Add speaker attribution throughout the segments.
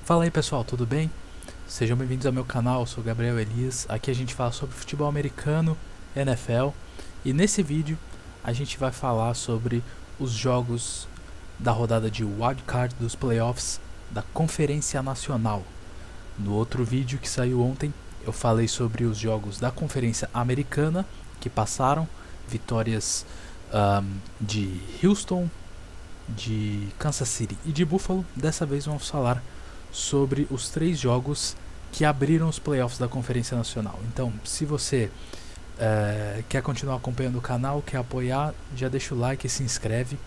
Speaker 1: Fala aí pessoal, tudo bem? Sejam bem-vindos ao meu canal, eu sou Gabriel Elias. Aqui a gente fala sobre futebol americano, NFL, e nesse vídeo a gente vai falar sobre os jogos da rodada de wildcard dos playoffs da Conferência Nacional. No outro vídeo que saiu ontem, eu falei sobre os jogos da Conferência Americana que passaram, vitórias de Houston, de Kansas City e de Buffalo. Dessa vez vamos falar sobre os 3 jogos que abriram os playoffs da Conferência Nacional. Então, se você quer continuar acompanhando o canal, quer apoiar, já deixa o like e se inscreve,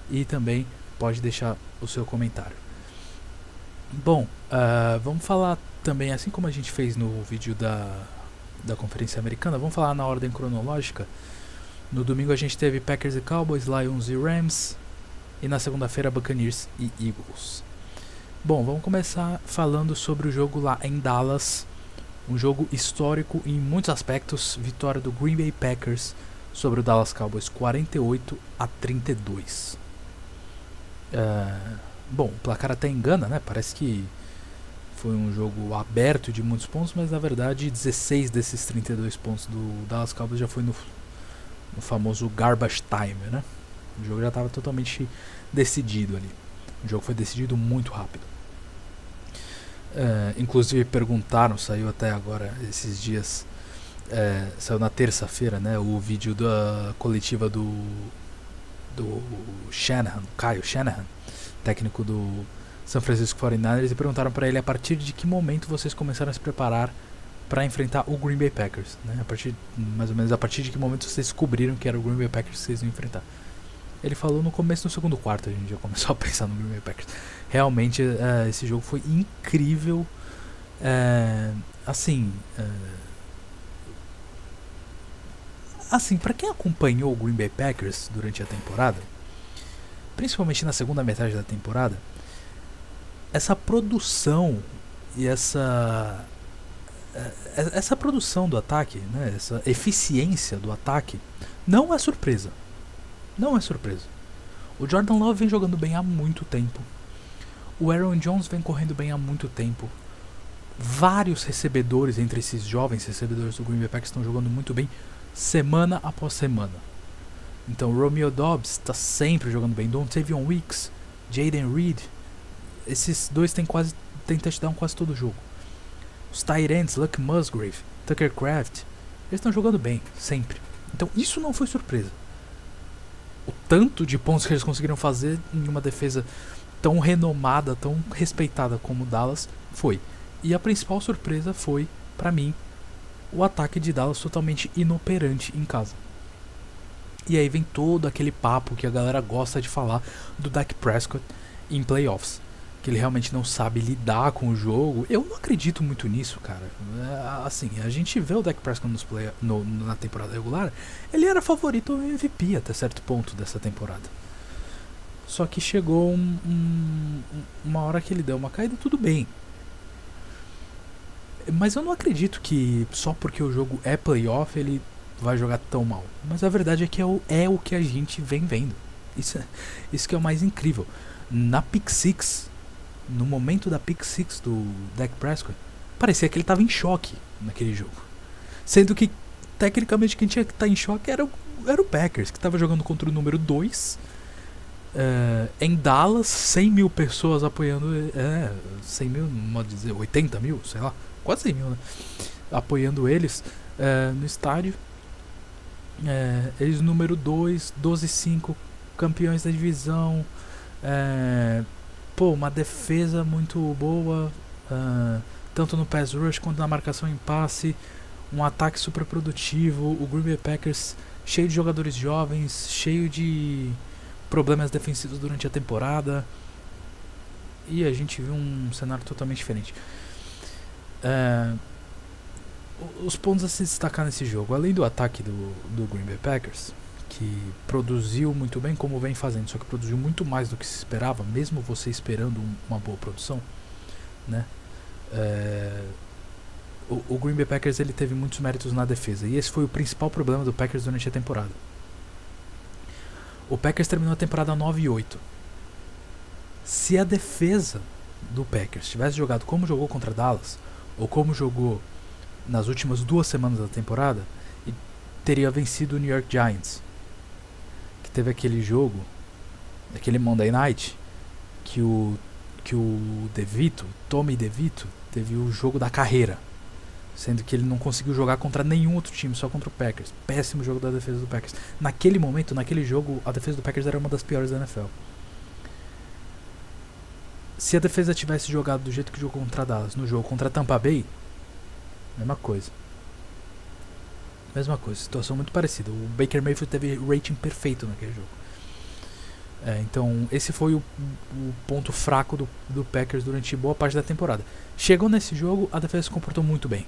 Speaker 1: e também pode deixar o seu comentário. Bom, vamos falar também, assim como a gente fez no vídeo da Conferência Americana, vamos falar na ordem cronológica. No domingo a gente teve Packers e Cowboys, Lions e Rams, e na segunda-feira Buccaneers e Eagles. Bom, vamos começar falando sobre o jogo lá em Dallas, um jogo histórico em muitos aspectos, vitória do Green Bay Packers sobre o Dallas Cowboys 48-32. Bom, o placar até engana, né? Parece que foi um jogo aberto de muitos pontos, mas na verdade 16 desses 32 pontos do Dallas Cowboys já foi no famoso garbage time, né? O jogo já estava totalmente decidido ali. O jogo foi decidido muito rápido. Inclusive perguntaram, saiu até agora esses dias, saiu na terça-feira, né, o vídeo da coletiva do Shanahan, Kyle Shanahan, técnico do San Francisco 49ers, e perguntaram para ele a partir de que momento vocês começaram a se preparar para enfrentar o Green Bay Packers, né? Mais ou menos a partir de que momento vocês descobriram que era o Green Bay Packers que vocês iam enfrentar. Ele falou no começo do segundo quarto, a gente já começou a pensar no Green Bay Packers. Realmente esse jogo foi incrível. Assim, para quem acompanhou o Green Bay Packers durante a temporada, principalmente na segunda metade da temporada, essa produção e essa produção do ataque, né, essa eficiência do ataque, não é surpresa. Não é surpresa. O Jordan Love vem jogando bem há muito tempo. O Aaron Jones vem correndo bem há muito tempo. Vários recebedores entre esses jovens recebedores do Green Bay Packers estão jogando muito bem, semana após semana. Então Romeo Doubs está sempre jogando bem. Dontavion Wicks, Jaden Reed, esses dois têm touchdown quase todo jogo. Os tight ends, Luck Musgrave, Tucker Kraft, eles estão jogando bem, sempre. Então isso não foi surpresa. O tanto de pontos que eles conseguiram fazer em uma defesa tão renomada, tão respeitada como o Dallas foi. E a principal surpresa foi, pra mim, o ataque de Dallas totalmente inoperante em casa. E aí vem todo aquele papo que a galera gosta de falar do Dak Prescott em playoffs, que ele realmente não sabe lidar com o jogo. Eu não acredito muito nisso, cara. Assim, a gente vê o Dak Prescott na temporada regular, ele era favorito ao MVP até certo ponto dessa temporada. Só que chegou uma hora que ele deu uma caída, tudo bem. Mas eu não acredito que só porque o jogo é playoff ele vai jogar tão mal. Mas a verdade é que é o que a gente vem vendo. Isso que é o mais incrível. Na Pick Six, no momento da Pick Six do Dak Prescott, parecia que ele estava em choque naquele jogo. Sendo que, tecnicamente, quem tinha que estar em choque era o Packers, que estava jogando contra o número 2, em Dallas, 100 mil pessoas apoiando, 100 mil, não pode dizer, 80 mil, sei lá, quase 100 mil, né? Apoiando eles no estádio. Eles número 2, 12-5, campeões da divisão. Uma defesa muito boa, tanto no pass rush quanto na marcação em passe, um ataque super produtivo, o Green Bay Packers cheio de jogadores jovens, cheio de problemas defensivos durante a temporada, e a gente viu um cenário totalmente diferente. Os pontos a se destacar nesse jogo, além do ataque do Green Bay Packers, que produziu muito bem, como vem fazendo, só que produziu muito mais do que se esperava, mesmo você esperando uma boa produção, né? O Green Bay Packers ele teve muitos méritos na defesa, e esse foi o principal problema do Packers durante a temporada. O Packers terminou a temporada 9-8. Se a defesa do Packers tivesse jogado como jogou contra Dallas, ou como jogou nas últimas 2 semanas da temporada, e teria vencido o New York Giants, que teve aquele jogo, aquele Monday Night, que o DeVito, Tommy DeVito, teve o jogo da carreira, sendo que ele não conseguiu jogar contra nenhum outro time, só contra o Packers. Péssimo jogo da defesa do Packers. Naquele momento, naquele jogo, a defesa do Packers era uma das piores da NFL. Se a defesa tivesse jogado do jeito que jogou contra Dallas no jogo contra Tampa Bay, mesma coisa. Mesma coisa, situação muito parecida. O Baker Mayfield teve rating perfeito naquele jogo. Então esse foi o ponto fraco do Packers durante boa parte da temporada. Chegou nesse jogo, a defesa se comportou muito bem.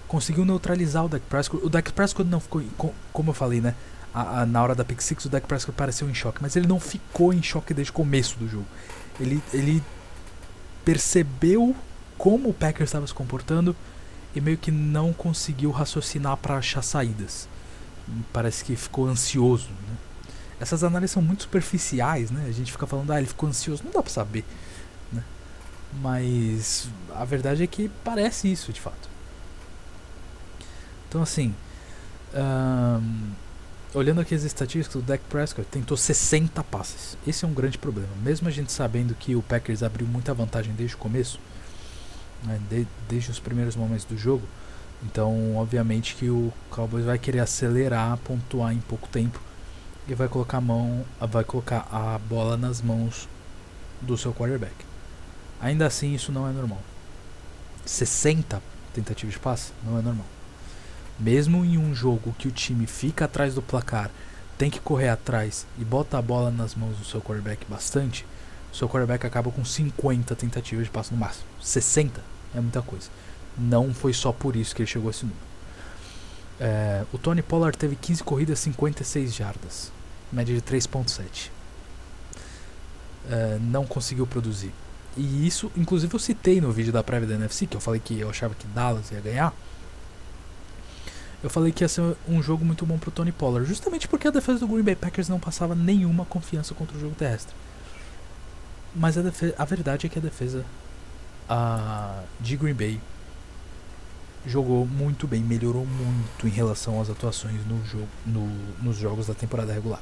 Speaker 1: Conseguiu neutralizar o Dak Prescott. O Dak Prescott não ficou, como eu falei, né? Na hora da pick six, o Dak Prescott pareceu em choque, mas ele não ficou em choque desde o começo do jogo. Ele percebeu como o Packers estava se comportando e meio que não conseguiu raciocinar para achar saídas. Parece que ficou ansioso, né? Essas análises são muito superficiais, né? A gente fica falando, ele ficou ansioso, não dá pra saber, né? Mas a verdade é que parece isso, de fato. Então, assim, olhando aqui as estatísticas, o Dak Prescott tentou 60 passes. Esse é um grande problema. Mesmo a gente sabendo que o Packers abriu muita vantagem desde o começo, né? Desde os primeiros momentos do jogo, então, obviamente que o Cowboys vai querer acelerar, pontuar em pouco tempo, e vai colocar a bola nas mãos do seu quarterback. Ainda assim, isso não é normal. 60 tentativas de passe não é normal. Mesmo em um jogo que o time fica atrás do placar, tem que correr atrás e bota a bola nas mãos do seu quarterback bastante, o seu quarterback acaba com 50 tentativas de passe no máximo. 60 é muita coisa. Não foi só por isso que ele chegou a esse número. O Tony Pollard teve 15 corridas, 56 jardas, média de 3.7. Não conseguiu produzir. E isso, inclusive eu citei no vídeo da prévia da NFC, que eu falei que eu achava que Dallas ia ganhar. Eu falei que ia ser um jogo muito bom pro Tony Pollard, justamente porque a defesa do Green Bay Packers não passava nenhuma confiança contra o jogo terrestre. Mas a verdade é que a defesa de Green Bay jogou muito bem, melhorou muito em relação às atuações nos jogos da temporada regular.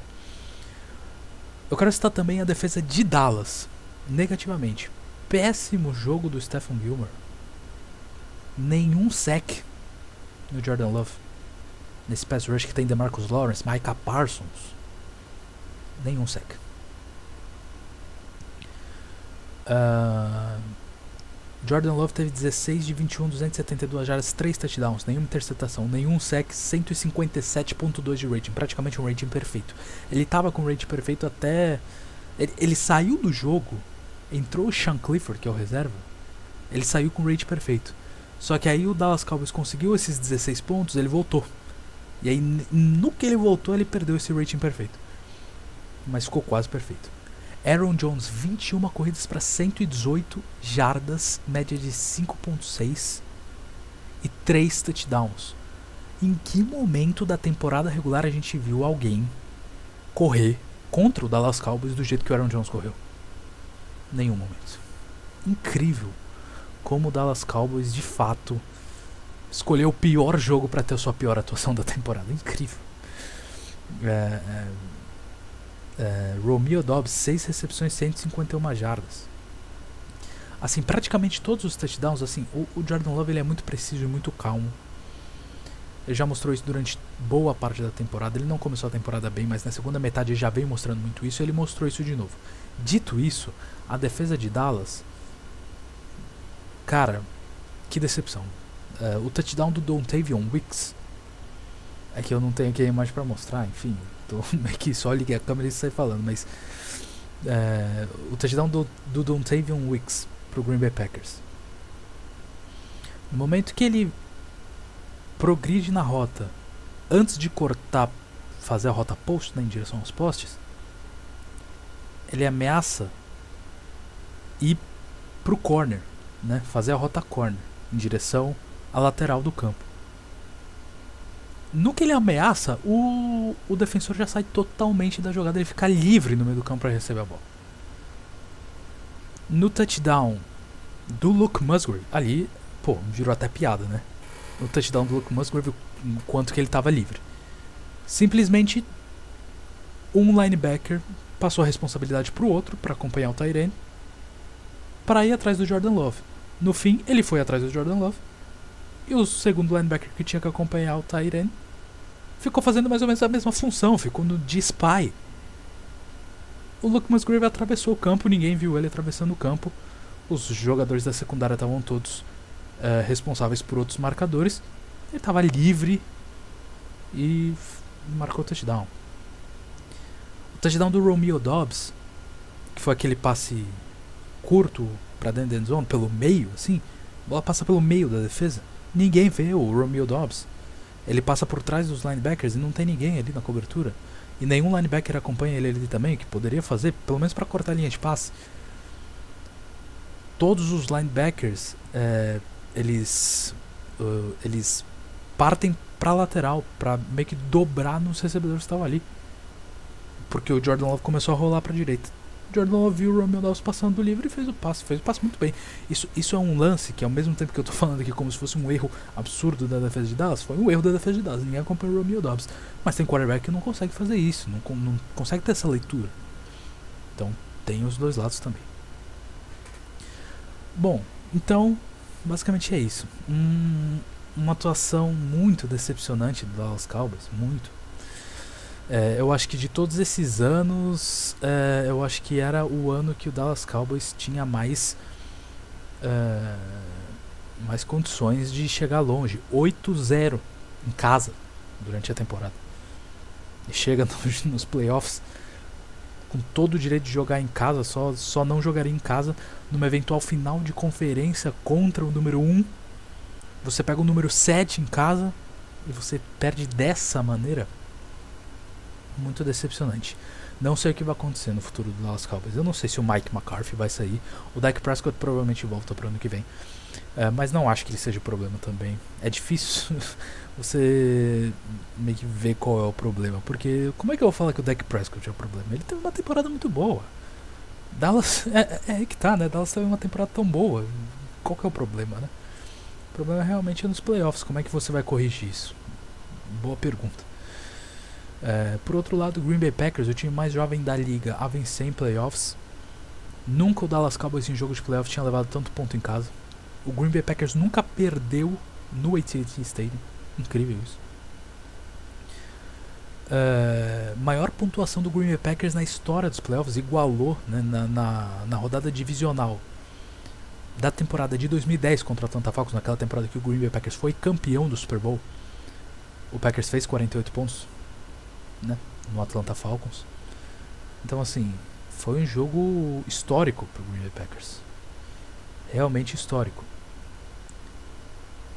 Speaker 1: Eu quero citar também a defesa de Dallas, negativamente. Péssimo jogo do Stephon Gilmore. Nenhum sack no Jordan Love. Nesse pass rush que tem DeMarcus Lawrence, Micah Parsons. Nenhum sack. Jordan Love teve 16 de 21, 272 jardas, 3 touchdowns, nenhuma interceptação, nenhum sack, 157.2 de rating, praticamente um rating perfeito. Ele tava com rating perfeito até... Ele saiu do jogo, entrou o Sean Clifford, que é o reserva, ele saiu com rating perfeito. Só que aí o Dallas Cowboys conseguiu esses 16 pontos, ele voltou. E aí no que ele voltou, ele perdeu esse rating perfeito. Mas ficou quase perfeito. Aaron Jones, 21 corridas para 118 jardas, média de 5.6 e 3 touchdowns. Em que momento da temporada regular a gente viu alguém correr contra o Dallas Cowboys do jeito que o Aaron Jones correu? Nenhum momento. Incrível como o Dallas Cowboys de fato escolheu o pior jogo para ter a sua pior atuação da temporada. Incrível. Romeo Doubs, 6 recepções, 151 jardas. Assim, praticamente todos os touchdowns, assim, o Jordan Love ele é muito preciso e muito calmo. Ele já mostrou isso durante boa parte da temporada. Ele não começou a temporada bem, mas na segunda metade ele já veio mostrando muito isso. Ele mostrou isso de novo. Dito isso, a defesa de Dallas, cara, que decepção. O touchdown do Dontavion Wicks, é que eu não tenho aqui a imagem pra mostrar, enfim, tô meio que só liguei a câmera e saí falando, mas o touchdown do Dontavion Wicks pro Green Bay Packers, no momento que ele progride na rota, antes de cortar, fazer a rota post, né, em direção aos postes, ele ameaça ir pro corner, né, fazer a rota corner, em direção à lateral do campo. No que ele ameaça, o defensor já sai totalmente da jogada, ele fica livre no meio do campo para receber a bola. No touchdown do Luke Musgrave, ali, pô, virou até piada, né? No touchdown do Luke Musgrave, o quanto que ele tava livre. Simplesmente, um linebacker passou a responsabilidade pro outro, para acompanhar o tight end, para ir atrás do Jordan Love. No fim, ele foi atrás do Jordan Love, e o segundo linebacker que tinha que acompanhar o tight end ficou fazendo mais ou menos a mesma função, ficou no de spy. O Luke Musgrave atravessou o campo, ninguém viu ele atravessando o campo. Os jogadores da secundária estavam todos responsáveis por outros marcadores. Ele estava livre e marcou o touchdown. O touchdown do Romeo Doubs, que foi aquele passe curto para dentro da end zone, pelo meio, assim, a bola passa pelo meio da defesa. Ninguém vê o Romeo Doubs. Ele passa por trás dos linebackers e não tem ninguém ali na cobertura. E nenhum linebacker acompanha ele ali também, que poderia fazer, pelo menos para cortar a linha de passe. Todos os linebackers, eles partem pra lateral, pra meio que dobrar nos recebedores que estavam ali. Porque o Jordan Love começou a rolar pra direita. O Jordan Love viu o Romeo Doubs passando livre e fez o passe muito bem. Isso é um lance que, ao mesmo tempo que eu tô falando aqui como se fosse um erro absurdo da defesa de Dallas, foi um erro da defesa de Dallas. Ninguém acompanha o Romeo Doubs. Mas tem quarterback que não consegue fazer isso, não consegue ter essa leitura. Então tem os dois lados também. Bom, então basicamente é isso. Uma atuação muito decepcionante do Dallas Cowboys, muito. Eu acho que de todos esses anos, eu acho que era o ano que o Dallas Cowboys tinha mais condições de chegar longe. 8-0 em casa durante a temporada. E chega nos playoffs com todo o direito de jogar em casa, só não jogaria em casa numa eventual final de conferência contra o número 1. Você pega o número 7 em casa e você perde dessa maneira. Muito decepcionante. Não sei o que vai acontecer no futuro do Dallas Cowboys. Eu não sei se o Mike McCarthy vai sair. O Dak Prescott provavelmente volta para o ano que vem. Mas não acho que ele seja o problema também. É difícil você meio que ver qual é o problema. Porque como é que eu vou falar que o Dak Prescott é o problema? Ele teve uma temporada muito boa. Dallas, é aí que tá, né? Dallas teve uma temporada tão boa. Qual que é o problema, né? O problema realmente é nos playoffs. Como é que você vai corrigir isso? Boa pergunta. Por outro lado, o Green Bay Packers, o time mais jovem da liga a vencer em playoffs. Nunca o Dallas Cowboys em jogo de playoffs tinha levado tanto ponto em casa. O Green Bay Packers nunca perdeu no AT&T Stadium. Incrível isso. Maior pontuação do Green Bay Packers na história dos playoffs, igualou, né, na rodada divisional da temporada de 2010 contra o Atlanta Falcons, naquela temporada que o Green Bay Packers foi campeão do Super Bowl. O Packers fez 48 pontos, né, no Atlanta Falcons. Então, assim, foi um jogo histórico pro Green Bay Packers. Realmente histórico.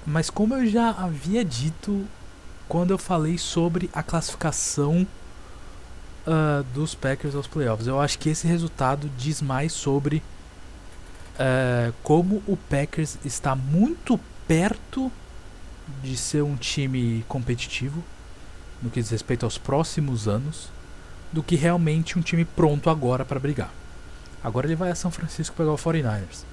Speaker 1: Mas como eu já havia dito quando eu falei sobre a classificação dos Packers aos playoffs, eu acho que esse resultado diz mais sobre como o Packers está muito perto de ser um time competitivo no que diz respeito aos próximos anos, do que realmente um time pronto agora para brigar. Agora ele vai a São Francisco pegar o 49ers.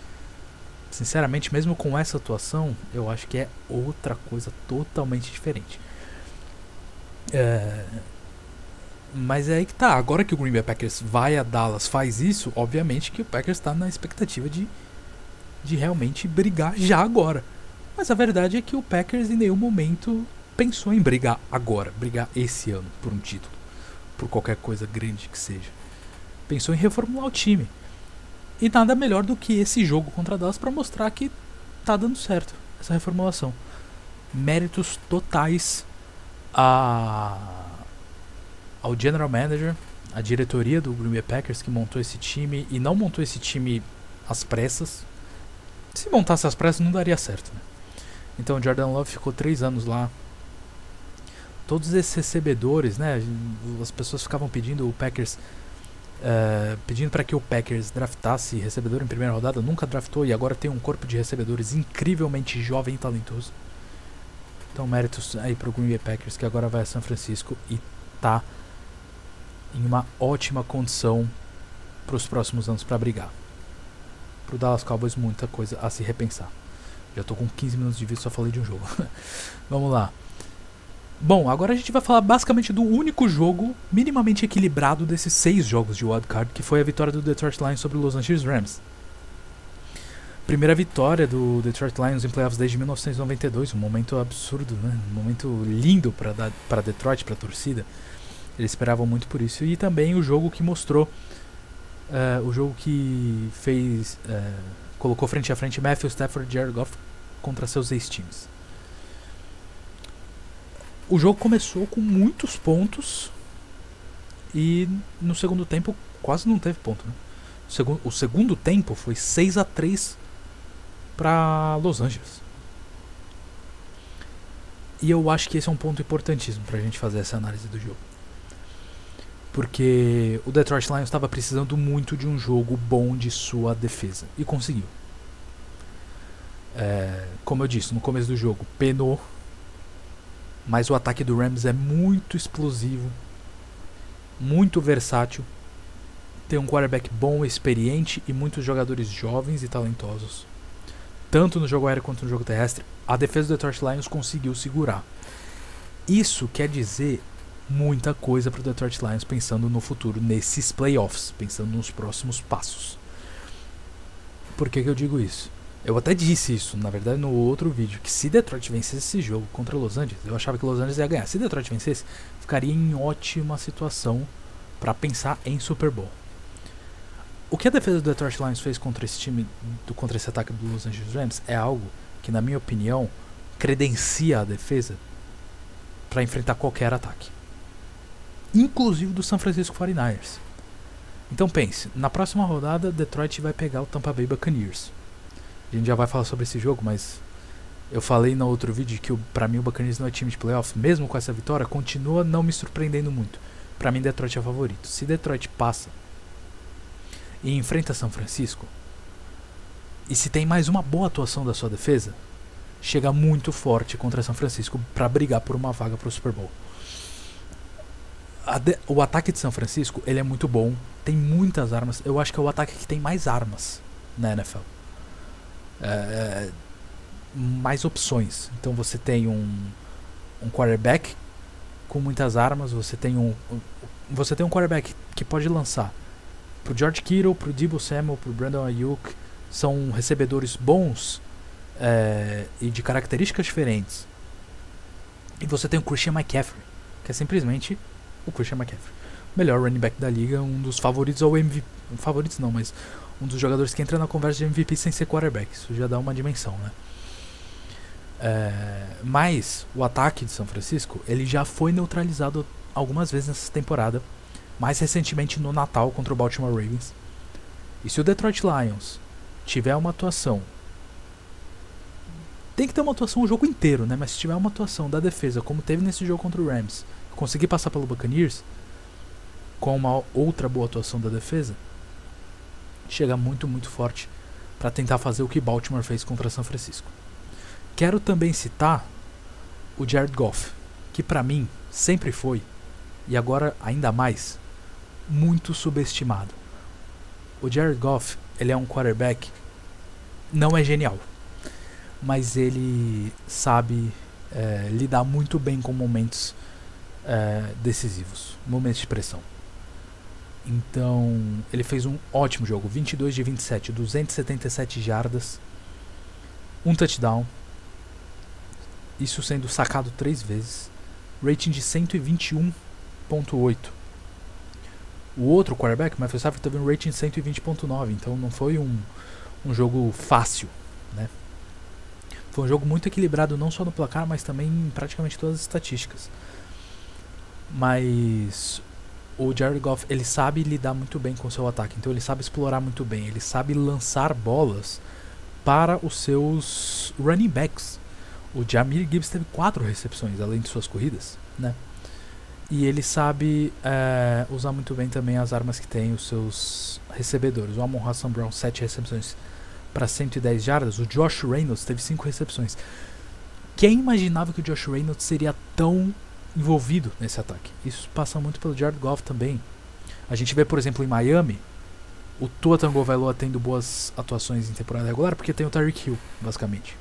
Speaker 1: Sinceramente, mesmo com essa atuação, eu acho que é outra coisa totalmente diferente. Mas é aí que tá. Agora que o Green Bay Packers vai a Dallas, faz isso, obviamente que o Packers está na expectativa de realmente brigar já agora. Mas a verdade é que o Packers em nenhum momento pensou em brigar agora, brigar esse ano por um título, por qualquer coisa grande que seja. Pensou em reformular o time. E nada melhor do que esse jogo contra Dallas para mostrar que tá dando certo essa reformulação. Méritos totais ao General Manager, a diretoria do Green Bay Packers que montou esse time e não montou esse time às pressas. Se montasse às pressas não daria certo, né? Então o Jordan Love ficou 3 anos lá. Todos esses recebedores, né? As pessoas ficavam pedindo o Packers, pedindo para que o Packers draftasse recebedor em primeira rodada. Nunca draftou e agora tem um corpo de recebedores incrivelmente jovem e talentoso. Então méritos aí pro Green Bay Packers, que agora vai a São Francisco e tá em uma ótima condição para os próximos anos para brigar. pro Dallas Cowboys muita coisa a se repensar. Já tô com 15 minutos de vídeo, só falei de um jogo. Vamos lá. Bom, agora a gente vai falar basicamente do único jogo minimamente equilibrado desses 6 jogos de wildcard, que foi a vitória do Detroit Lions sobre o Los Angeles Rams. Primeira vitória do Detroit Lions em playoffs desde 1992, um momento absurdo, né? Um momento lindo para Detroit, para a torcida. Eles esperavam muito por isso. E também o jogo que mostrou, o jogo que fez, colocou frente a frente Matthew Stafford e Jared Goff contra seus ex-times. O jogo começou com muitos pontos e no segundo tempo quase não teve ponto, né? O segundo tempo foi 6-3 para Los Angeles. E eu acho que esse é um ponto importantíssimo pra gente fazer essa análise do jogo. Porque o Detroit Lions estava precisando muito de um jogo bom de sua defesa. E conseguiu. Como eu disse, no começo do jogo, penou. Mas o ataque do Rams é muito explosivo. Muito versátil. Tem um quarterback bom, experiente e muitos jogadores jovens e talentosos. Tanto no jogo aéreo quanto no jogo terrestre, a defesa do Detroit Lions conseguiu segurar. Isso quer dizer muita coisa para o Detroit Lions pensando no futuro, nesses playoffs, pensando nos próximos passos. Por que eu digo isso? Eu até disse isso, na verdade, no outro vídeo, que se Detroit vencesse esse jogo contra Los Angeles, eu achava que Los Angeles ia ganhar. Se Detroit vencesse, ficaria em ótima situação para pensar em Super Bowl. O que a defesa do Detroit Lions fez contra esse time, contra esse ataque do Los Angeles Rams, é algo que, na minha opinião, credencia a defesa para enfrentar qualquer ataque, inclusive do San Francisco 49ers. Então pense, na próxima rodada, Detroit vai pegar o Tampa Bay Buccaneers. A gente já vai falar sobre esse jogo, mas eu falei no outro vídeo que pra mim o Buccaneers não é time de playoff. Mesmo com essa vitória, continua não me surpreendendo muito. Pra mim, Detroit é favorito. Se Detroit passa e enfrenta São Francisco, e se tem mais uma boa atuação da sua defesa, chega muito forte contra São Francisco pra brigar por uma vaga pro Super Bowl. O ataque de São Francisco, ele é muito bom, tem muitas armas. Eu acho que é o ataque que tem mais armas na NFL. Mais opções. Então você tem um quarterback com muitas armas, você tem um quarterback que pode lançar pro George Kittle, pro Deebo Samuel, pro Brandon Ayuk. São recebedores bons e de características diferentes. E você tem o Christian McCaffrey, que é simplesmente o Christian McCaffrey, melhor running back da liga, um dos favoritos ao MVP. Favoritos não, mas um dos jogadores que entra na conversa de MVP sem ser quarterback. Isso já dá uma dimensão, né? Mas o ataque de São Francisco, ele já foi neutralizado algumas vezes nessa temporada, mais recentemente no Natal contra o Baltimore Ravens. E se o Detroit Lions tiver uma atuação, tem que ter uma atuação o jogo inteiro, né? Mas se tiver uma atuação da defesa, como teve nesse jogo contra o Rams, conseguir passar pelo Buccaneers com uma outra boa atuação da defesa, chega muito, muito forte para tentar fazer o que Baltimore fez contra São Francisco. Quero também citar o Jared Goff, que para mim sempre foi, e agora ainda mais, muito subestimado. O Jared Goff, ele é um quarterback, não é genial, mas ele sabe lidar muito bem com momentos decisivos, momentos de pressão. Então, ele fez um ótimo jogo, 22 de 27, 277 jardas, um touchdown, isso sendo sacado 3 vezes, rating de 121.8. O outro quarterback, Matthew Stafford, teve um rating de 120.9, então não foi um jogo fácil, né? Foi um jogo muito equilibrado, não só no placar, mas também em praticamente todas as estatísticas. Mas o Jared Goff, ele sabe lidar muito bem com o seu ataque, então ele sabe explorar muito bem, ele sabe lançar bolas para os seus running backs. O Jahmyr Gibbs teve 4 recepções, além de suas corridas, né? E ele sabe usar muito bem também as armas que tem os seus recebedores. O Amon-Ra St. Brown, 7 recepções para 110 jardas. O Josh Reynolds teve 5 recepções. Quem imaginava que o Josh Reynolds seria tão envolvido nesse ataque? Isso passa muito pelo Jared Goff também. A gente vê, por exemplo, em Miami, o Tua Tagovailoa tendo boas atuações em temporada regular, porque tem o Tyreek Hill, basicamente.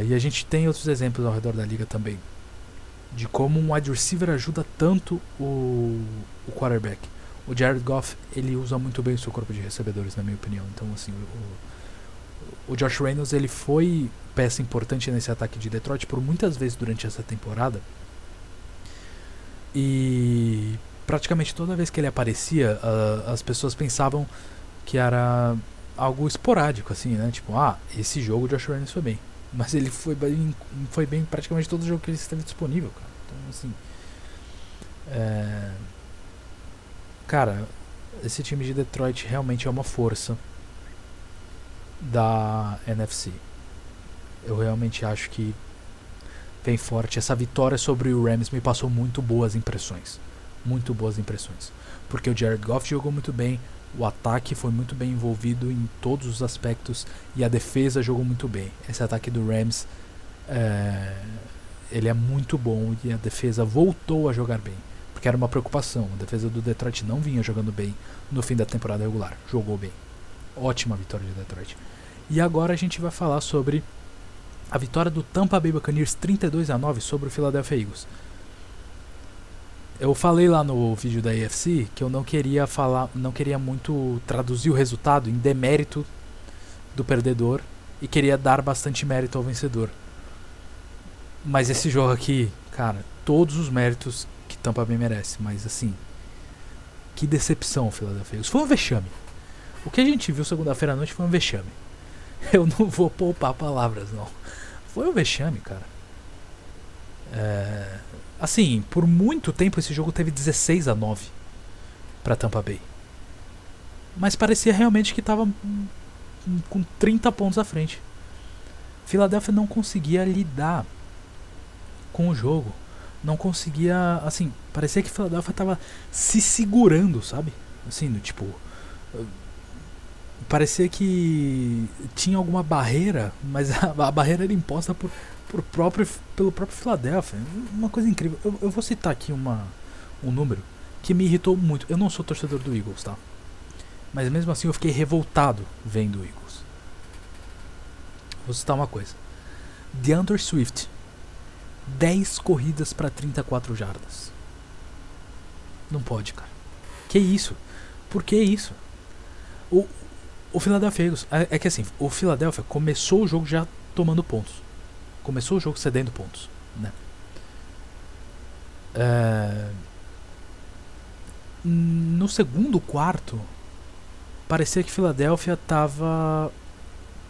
Speaker 1: E a gente tem outros exemplos ao redor da liga também, de como um wide receiver ajuda tanto o quarterback. O Jared Goff, ele usa muito bem o seu corpo de recebedores, na minha opinião. Então, assim, o Josh Reynolds, ele foi peça importante nesse ataque de Detroit por muitas vezes durante essa temporada. E praticamente toda vez que ele aparecia, as pessoas pensavam que era algo esporádico, assim, né? Tipo, esse jogo o Josh Reynolds foi bem. Mas ele foi bem praticamente todo jogo que ele esteve disponível, cara. Então, assim... Cara, esse time de Detroit realmente é uma força da NFC. Eu realmente acho que vem forte. Essa vitória sobre o Rams me passou muito boas impressões. Muito boas impressões. Porque o Jared Goff jogou muito bem, o ataque foi muito bem envolvido em todos os aspectos e a defesa jogou muito bem. Esse ataque do Rams, ele é muito bom e a defesa voltou a jogar bem. Porque era uma preocupação. A defesa do Detroit não vinha jogando bem no fim da temporada regular. Jogou bem. Ótima vitória de Detroit. E agora a gente vai falar sobre a vitória do Tampa Bay Buccaneers 32-9 sobre o Philadelphia Eagles. Eu falei lá no vídeo da AFC que eu não queria muito traduzir o resultado em demérito do perdedor e queria dar bastante mérito ao vencedor. Mas esse jogo aqui, cara, todos os méritos que Tampa Bay merece, mas assim, que decepção o Philadelphia Eagles. Foi um vexame. O que a gente viu segunda-feira à noite foi um vexame. Eu não vou poupar palavras, não. Foi um vexame, cara. Assim, por muito tempo esse jogo teve 16-9 pra Tampa Bay. Mas parecia realmente que tava com 30 pontos à frente. Philadelphia não conseguia lidar com o jogo. Não conseguia, assim, parecia que Philadelphia tava se segurando, sabe? Assim, no tipo... parecia que tinha alguma barreira, mas a barreira era imposta pelo próprio Philadelphia. Uma coisa incrível. Eu vou citar aqui um número que me irritou muito. Eu não sou torcedor do Eagles, tá? Mas mesmo assim eu fiquei revoltado vendo o Eagles. Vou citar uma coisa. DeAndre Swift, 10 corridas para 34 jardas. Não pode, cara. Que isso? Por que isso? O Philadelphia Eagles, é que assim, o Philadelphia começou o jogo já tomando pontos. Começou o jogo cedendo pontos, né? No segundo quarto, parecia que Philadelphia tava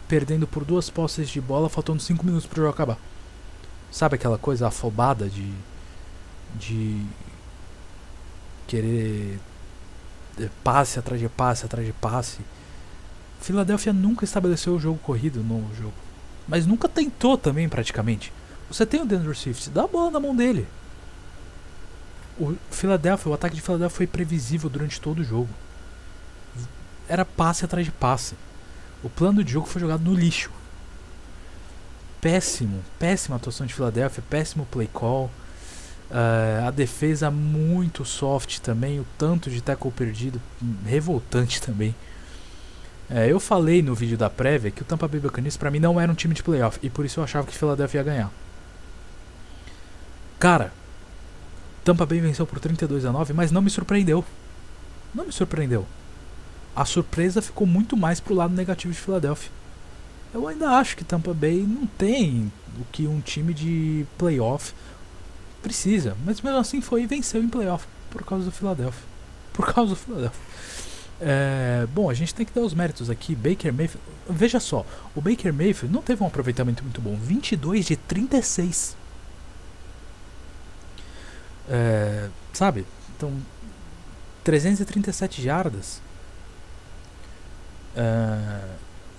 Speaker 1: perdendo por 2 posses de bola, faltando 5 minutos pro jogo acabar. Sabe aquela coisa afobada de querer passe atrás de passe atrás de passe. Philadelphia nunca estabeleceu o jogo corrido no jogo, mas nunca tentou também praticamente. Você tem o DeAndre Swift, dá a bola na mão dele. O ataque de Philadelphia foi previsível durante todo o jogo. Era passe atrás de passe. O plano de jogo foi jogado no lixo. Péssima atuação de Philadelphia, péssimo play call. A defesa muito soft também, o tanto de tackle perdido, revoltante também. Eu falei no vídeo da prévia que o Tampa Bay Buccaneers pra mim não era um time de playoff e por isso eu achava que Philadelphia ia ganhar. Cara, Tampa Bay venceu por 32-9, mas não me surpreendeu. Não me surpreendeu. A surpresa ficou muito mais pro lado negativo de Philadelphia. Eu ainda acho que Tampa Bay não tem o que um time de playoff precisa, mas mesmo assim foi e venceu em playoff por causa do Philadelphia. Bom, a gente tem que dar os méritos aqui. Baker Mayfield, veja só, o Baker Mayfield não teve um aproveitamento muito bom, 22 de 36. Sabe? Então, 337 jardas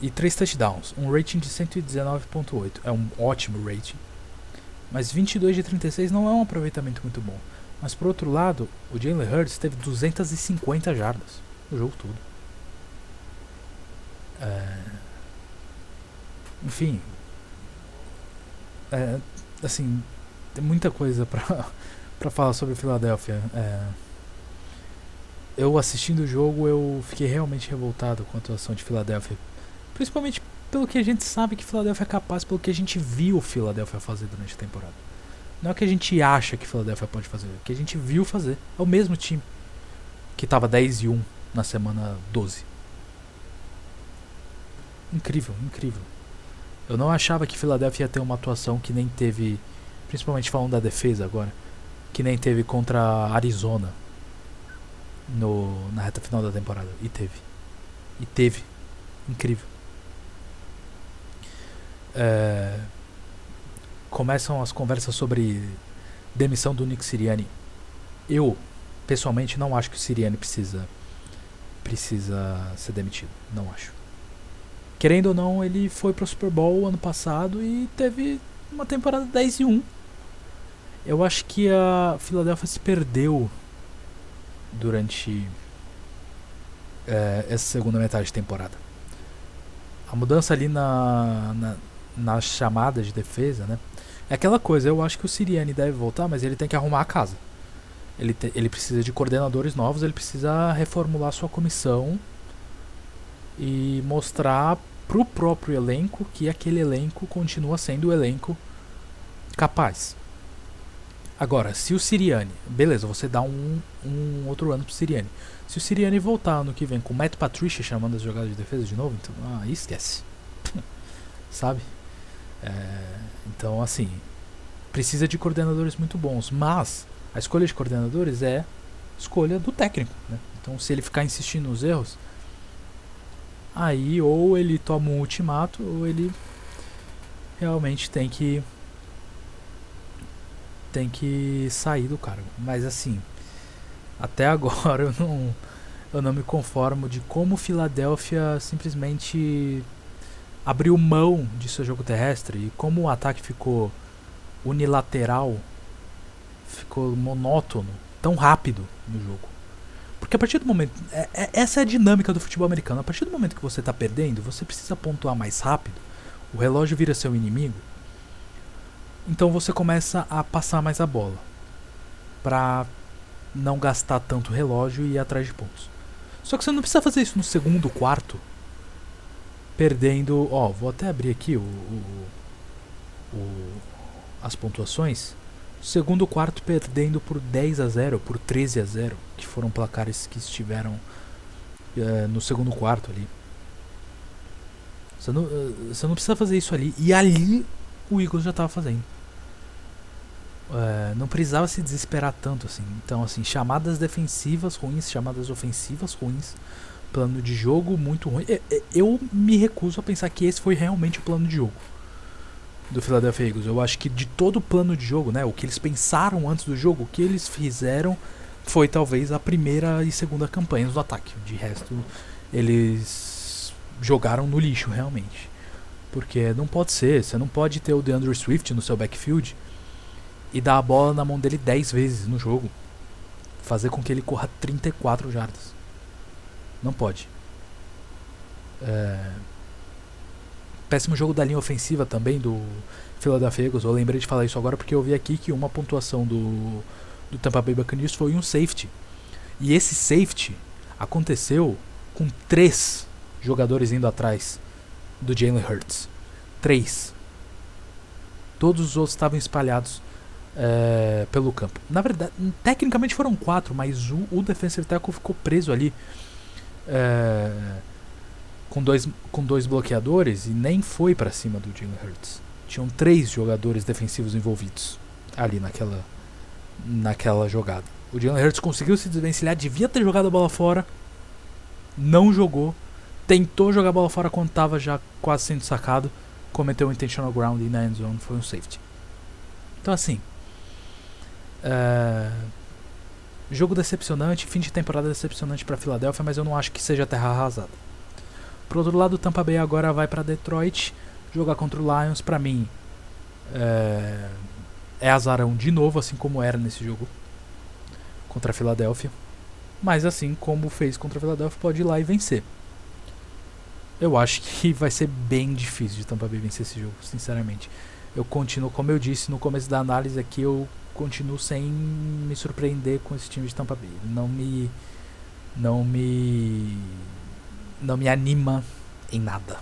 Speaker 1: e 3 touchdowns, um rating de 119.8. É um ótimo rating. Mas 22 de 36 não é um aproveitamento muito bom. Mas por outro lado, o Jalen Hurts teve 250 jardas no jogo todo. Enfim, assim, tem muita coisa pra falar sobre Philadelphia. eu assistindo o jogo, eu fiquei realmente revoltado com a atuação de Philadelphia. Principalmente pelo que a gente sabe que Philadelphia é capaz, pelo que a gente viu Philadelphia fazer durante a temporada. Não é o que a gente acha que Philadelphia pode fazer, é o que a gente viu fazer. É o mesmo time que estava 10-1 na semana 12. Incrível, incrível. Eu não achava que Philadelphia ia ter uma atuação que nem teve, principalmente falando da defesa agora, que nem teve contra Arizona na reta final da temporada. E teve. E teve. Incrível. Começam as conversas sobre demissão do Nick Sirianni. Eu, pessoalmente, não acho que o Sirianni precisa ser demitido. Não acho. Querendo ou não, ele foi pro Super Bowl ano passado e teve uma temporada 10-1. Eu acho que a Philadelphia se perdeu durante essa segunda metade de temporada. A mudança ali na chamada de defesa, né? É aquela coisa, eu acho que o Sirianni deve voltar, mas ele tem que arrumar a casa. Ele precisa de coordenadores novos, ele precisa reformular sua comissão e mostrar pro próprio elenco que aquele elenco continua sendo o elenco capaz. Agora, se o Sirianni, beleza, você dá um outro ano pro Sirianni. Se o Sirianni voltar ano que vem com o Matt Patricia chamando as jogadas de defesa de novo, então, esquece. Sabe? Então, assim, precisa de coordenadores muito bons, mas a escolha de coordenadores é escolha do técnico, né? Então, se ele ficar insistindo nos erros, aí ou ele toma um ultimato ou ele realmente tem que sair do cargo. Mas assim, até agora eu não me conformo de como Philadelphia simplesmente abriu mão de seu jogo terrestre e como o ataque ficou unilateral, ficou monótono, tão rápido no jogo. Porque a partir do momento... essa é a dinâmica do futebol americano. A partir do momento que você está perdendo, você precisa pontuar mais rápido, o relógio vira seu inimigo, então você começa a passar mais a bola pra não gastar tanto relógio e ir atrás de pontos. Só que você não precisa fazer isso no segundo quarto, perdendo... vou até abrir aqui as pontuações. Segundo quarto perdendo por 10-0, por 13-0, que foram placares que estiveram no segundo quarto ali. Você não precisa fazer isso ali. E ali o Eagles já estava fazendo. Não precisava se desesperar tanto assim. Então, assim, chamadas defensivas ruins, chamadas ofensivas ruins, plano de jogo muito ruim. Eu me recuso a pensar que esse foi realmente o plano de jogo do Philadelphia Eagles. Eu acho que de todo o plano de jogo, né, o que eles pensaram antes do jogo, o que eles fizeram foi talvez a primeira e segunda campanhas do ataque. De resto, eles jogaram no lixo realmente. Porque não pode ser, você não pode ter o DeAndre Swift no seu backfield e dar a bola na mão dele 10 vezes no jogo. Fazer com que ele corra 34 jardas. Não pode. Péssimo jogo da linha ofensiva também do Philadelphia Eagles. Eu lembrei de falar isso agora porque eu vi aqui que uma pontuação do Tampa Bay Buccaneers foi um safety. E esse safety aconteceu com 3 jogadores indo atrás do Jalen Hurts. 3. Todos os outros estavam espalhados pelo campo. Na verdade, tecnicamente foram 4, mas o defensive tackle ficou preso ali com dois bloqueadores e nem foi pra cima do Jalen Hurts. Tinham 3 jogadores defensivos envolvidos ali naquela jogada. O Jalen Hurts conseguiu se desvencilhar, devia ter jogado a bola fora, não jogou, tentou jogar a bola fora quando estava já quase sendo sacado, cometeu um intentional grounding na end zone, foi um safety. Então assim, jogo decepcionante, fim de temporada decepcionante para Philadelphia, mas eu não acho que seja terra arrasada. Por outro lado, o Tampa Bay agora vai para Detroit jogar contra o Lions. Para mim é azarão de novo, assim como era nesse jogo contra a Philadelphia, mas assim como fez contra a Philadelphia, pode ir lá e vencer. Eu acho que vai ser bem difícil de Tampa Bay vencer esse jogo, sinceramente. Eu continuo, como eu disse no começo da análise aqui, eu continuo sem me surpreender com esse time de Tampa Bay. não me anima em nada.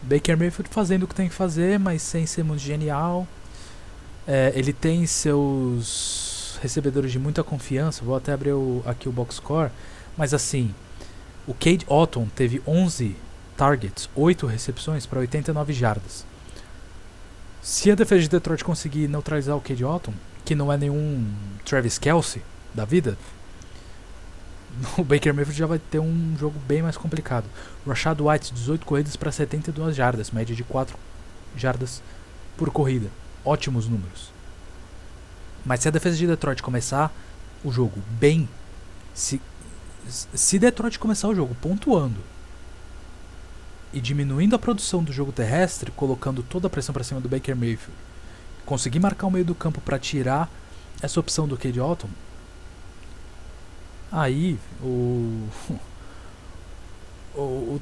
Speaker 1: Baker Mayfield fazendo o que tem que fazer, mas sem ser muito genial. Ele tem seus recebedores de muita confiança. Vou até abrir aqui o box score. Mas assim, o Cade Otton teve 11 targets, 8 recepções para 89 jardas. Se a defesa de Detroit conseguir neutralizar o Cade Otton, que não é nenhum Travis Kelce da vida, o Baker Mayfield já vai ter um jogo bem mais complicado. Rashad White, 18 corridas para 72 jardas, média de 4 jardas por corrida. Ótimos números. Mas se a defesa de Detroit começar o jogo bem, se Detroit começar o jogo pontuando e diminuindo a produção do jogo terrestre, colocando toda a pressão para cima do Baker Mayfield, conseguir marcar o meio do campo para tirar essa opção do Cade Otton, aí o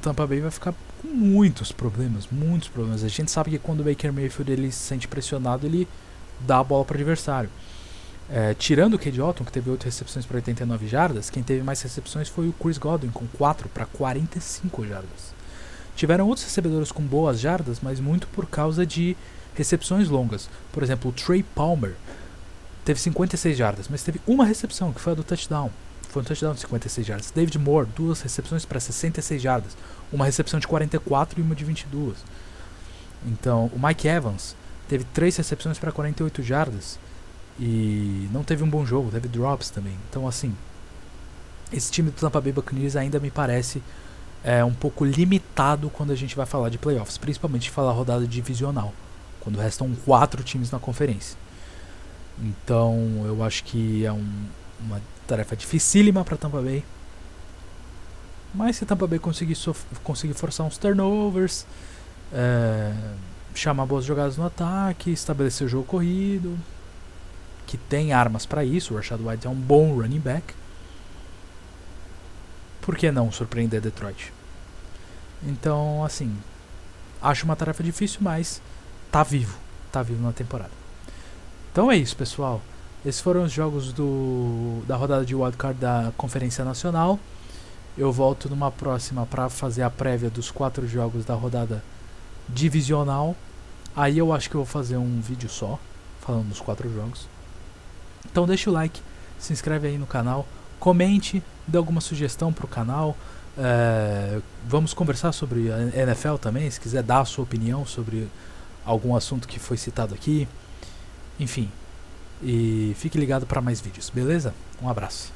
Speaker 1: Tampa Bay vai ficar com muitos problemas. A gente sabe que quando o Baker Mayfield ele se sente pressionado, ele dá a bola para o adversário. Tirando o Cade Otton, que teve 8 recepções para 89 jardas, quem teve mais recepções foi o Chris Godwin, com 4 para 45 jardas. Tiveram outros recebedores com boas jardas, mas muito por causa de recepções longas. Por exemplo, o Trey Palmer teve 56 jardas, mas teve uma recepção, que foi a do touchdown. Foi um touchdown de 56 jardas. David Moore, 2 recepções para 66 jardas. Uma recepção de 44 e uma de 22. Então, o Mike Evans teve 3 recepções para 48 jardas. E não teve um bom jogo, teve drops também. Então, assim, esse time do Tampa Bay Buccaneers ainda me parece um pouco limitado quando a gente vai falar de playoffs. Principalmente falar rodada divisional, quando restam 4 times na conferência. Então, eu acho que é uma tarefa dificílima para Tampa Bay. Mas se Tampa Bay conseguir forçar uns turnovers, chamar boas jogadas no ataque, estabelecer o jogo corrido, que tem armas para isso, o Rashad White é um bom running back, por que não surpreender Detroit? Então, assim, acho uma tarefa difícil, mas tá vivo na temporada. Então é isso, pessoal. Esses foram os jogos da rodada de wildcard da Conferência Nacional. Eu volto numa próxima para fazer a prévia dos 4 jogos da rodada divisional. Aí eu acho que eu vou fazer um vídeo só, falando dos 4 jogos. Então deixa o like, se inscreve aí no canal, comente, dê alguma sugestão pro canal. Vamos conversar sobre a NFL também, se quiser dar a sua opinião sobre algum assunto que foi citado aqui. Enfim, e fique ligado para mais vídeos, beleza? Um abraço.